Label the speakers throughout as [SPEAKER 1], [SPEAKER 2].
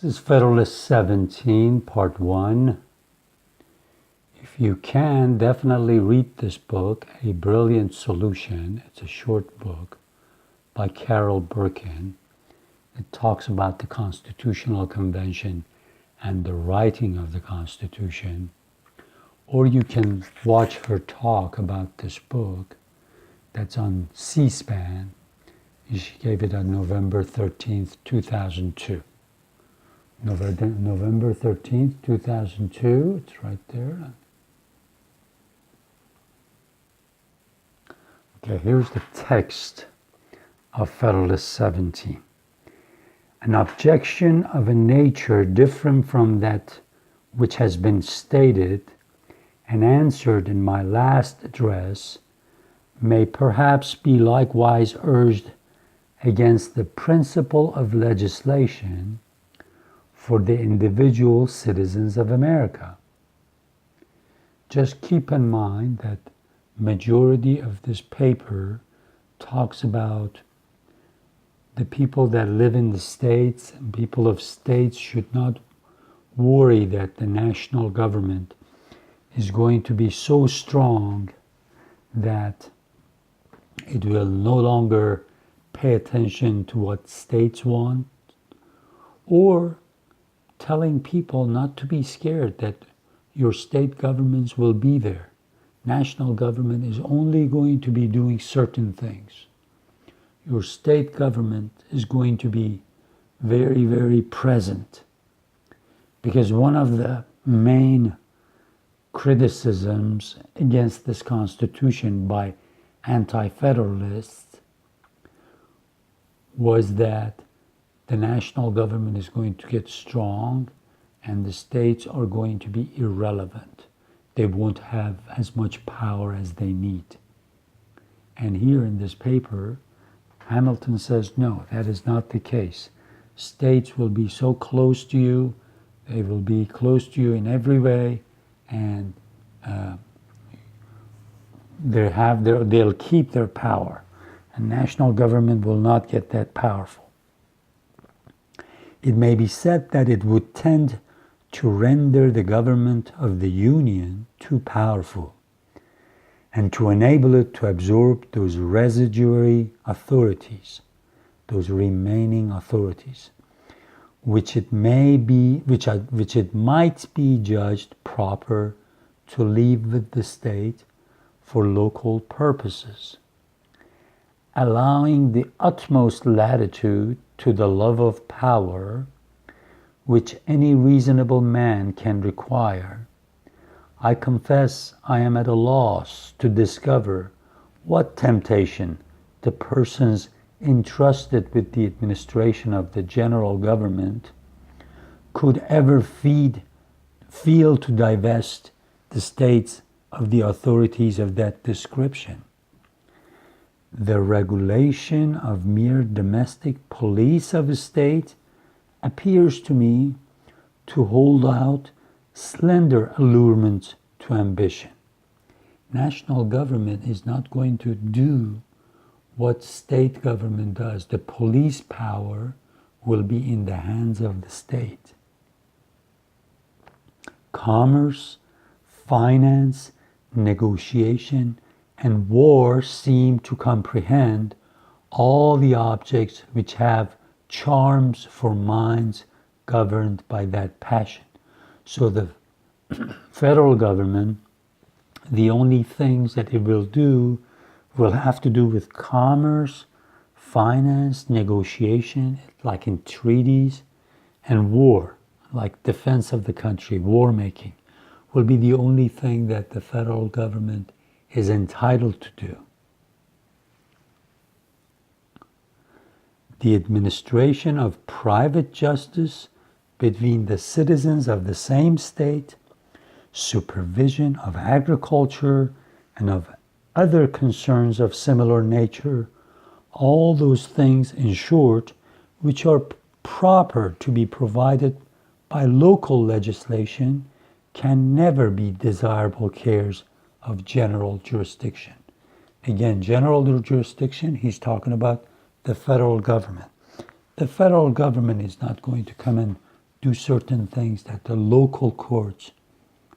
[SPEAKER 1] This is Federalist 17, Part 1. If you can, definitely read this book, A Brilliant Solution. It's a short book by Carol Birkin. It talks about the Constitutional Convention and the writing of the Constitution. Or you can watch her talk about this book that's on C-SPAN. She gave it on November 13th, 2002. November 13th, 2002. It's right there. Okay, here's the text of Federalist 17. An objection of a nature different from that which has been stated and answered in my last address may perhaps be likewise urged against the principle of legislation for the individual citizens of America. Just keep in mind that majority of this paper talks about the people that live in the states, and people of states should not worry that the national government is going to be so strong that it will no longer pay attention to what states want, or telling people not to be scared that your state governments will be there. National government is only going to be doing certain things. Your state government is going to be very, very present. Because one of the main criticisms against this Constitution by anti-federalists was that the national government is going to get strong and the states are going to be irrelevant. They won't have as much power as they need. And here in this paper, Hamilton says, no, that is not the case. States will be so close to you, they will be close to you in every way, and they'll keep their power. And national government will not get that powerful. It may be said that it would tend to render the government of the Union too powerful, and to enable it to absorb those residuary authorities, those remaining authorities, which it might be judged proper to leave with the state for local purposes, allowing the utmost latitude to the love of power which any reasonable man can require. I confess I am at a loss to discover what temptation the persons entrusted with the administration of the general government could ever feel to divest the states of the authorities of that description. The regulation of mere domestic police of a state appears to me to hold out slender allurements to ambition. National government is not going to do what state government does. The police power will be in the hands of the state. Commerce, finance, negotiation, and war seem to comprehend all the objects which have charms for minds governed by that passion. So the federal government, the only things that it will do will have to do with commerce, finance, negotiation, like in treaties, and war, like defense of the country, war making, will be the only thing that the federal government is entitled to do. The administration of private justice between the citizens of the same state, supervision of agriculture and of other concerns of similar nature, all those things, in short, which are proper to be provided by local legislation, can never be desirable cares of general jurisdiction. Again, general jurisdiction, he's talking about the federal government. The federal government is not going to come and do certain things that the local courts,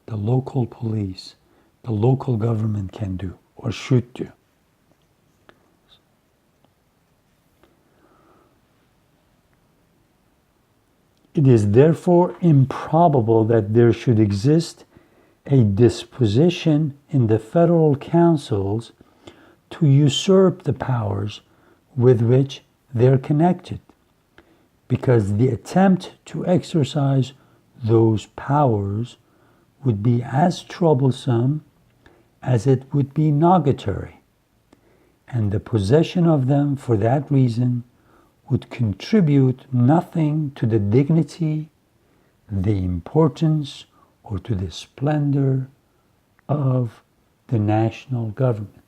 [SPEAKER 1] the local police, the local government can do or should do. It is therefore improbable that there should exist a disposition in the federal councils to usurp the powers with which they're connected, because the attempt to exercise those powers would be as troublesome as it would be nugatory, and the possession of them for that reason would contribute nothing to the dignity, the importance, or to the splendor of the national government.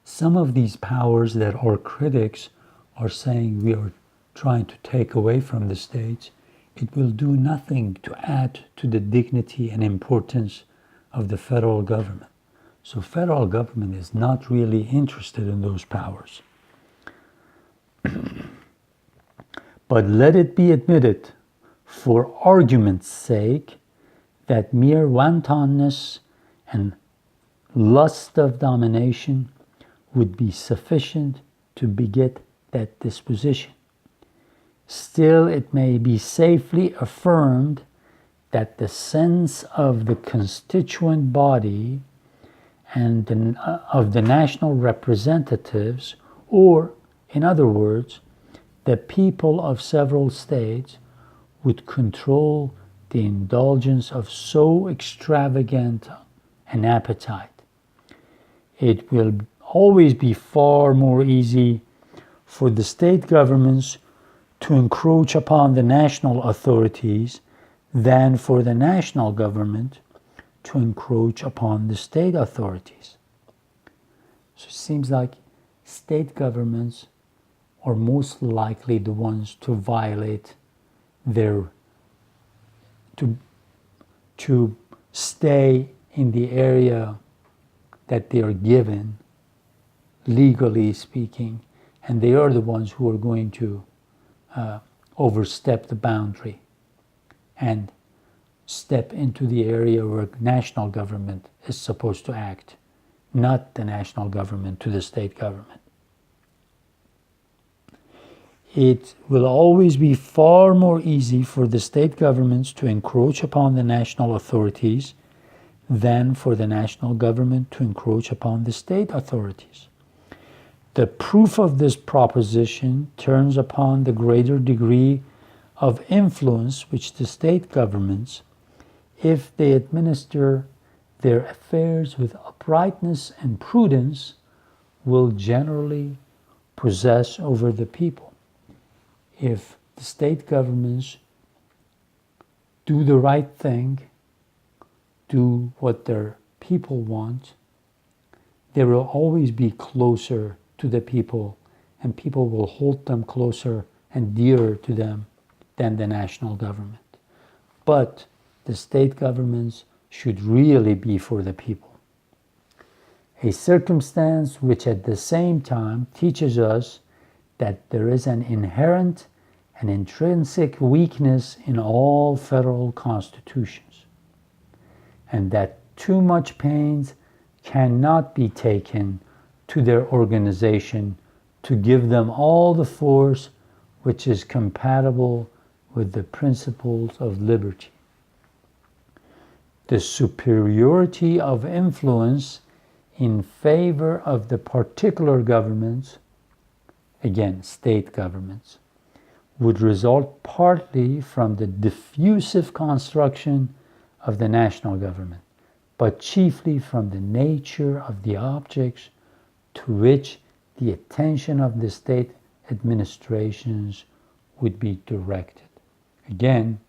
[SPEAKER 1] Some of these powers that our critics are saying we are trying to take away from the states, it will do nothing to add to the dignity and importance of the federal government. So federal government is not really interested in those powers. But let it be admitted, for argument's sake, that mere wantonness and lust of domination would be sufficient to beget that disposition. Still, it may be safely affirmed that the sense of the constituent body and of the national representatives, or, in other words, the people of several states, would control the indulgence of so extravagant an appetite. It will always be far more easy for the state governments to encroach upon the national authorities than for the national government to encroach upon the state authorities. So it seems like state governments are most likely the ones to violate their, to stay in the area that they are given, legally speaking, and they are the ones who are going to overstep the boundary and step into the area where national government is supposed to act, not the national government to the state government. It will always be far more easy for the state governments to encroach upon the national authorities than for the national government to encroach upon the state authorities. The proof of this proposition turns upon the greater degree of influence which the state governments, if they administer their affairs with uprightness and prudence, will generally possess over the people. If the state governments do the right thing, do what their people want, they will always be closer to the people, and people will hold them closer and dearer to them than the national government. But the state governments should really be for the people. A circumstance which at the same time teaches us that there is an inherent and intrinsic weakness in all federal constitutions, and that too much pains cannot be taken to their organization to give them all the force which is compatible with the principles of liberty. The superiority of influence in favor of the particular governments, again, state governments, would result partly from the diffusive construction of the national government, but chiefly from the nature of the objects to which the attention of the state administrations would be directed. Again,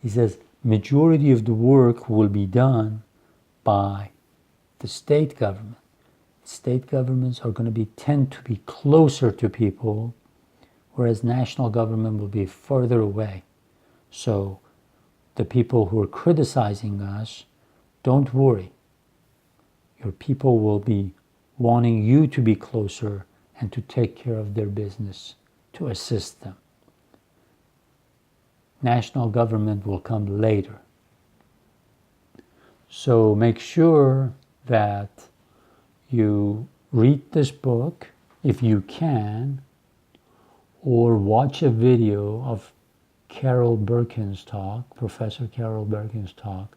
[SPEAKER 1] he says, majority of the work will be done by the state government. State governments are going to tend to be closer to people, whereas national government will be further away. So the people who are criticizing us, don't worry. Your people will be wanting you to be closer and to take care of their business, to assist them. National government will come later. So make sure that you read this book if you can, or watch a video of Carol Berkin's talk, Professor Carol Berkin's talk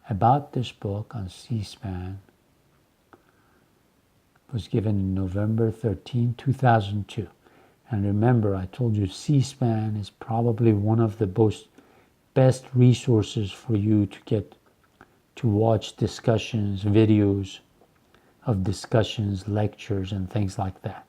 [SPEAKER 1] about this book on C-SPAN. It was given in November 13, 2002. And remember, I told you C-SPAN is probably one of the best resources for you to get to watch discussions, videos of discussions, lectures, and things like that.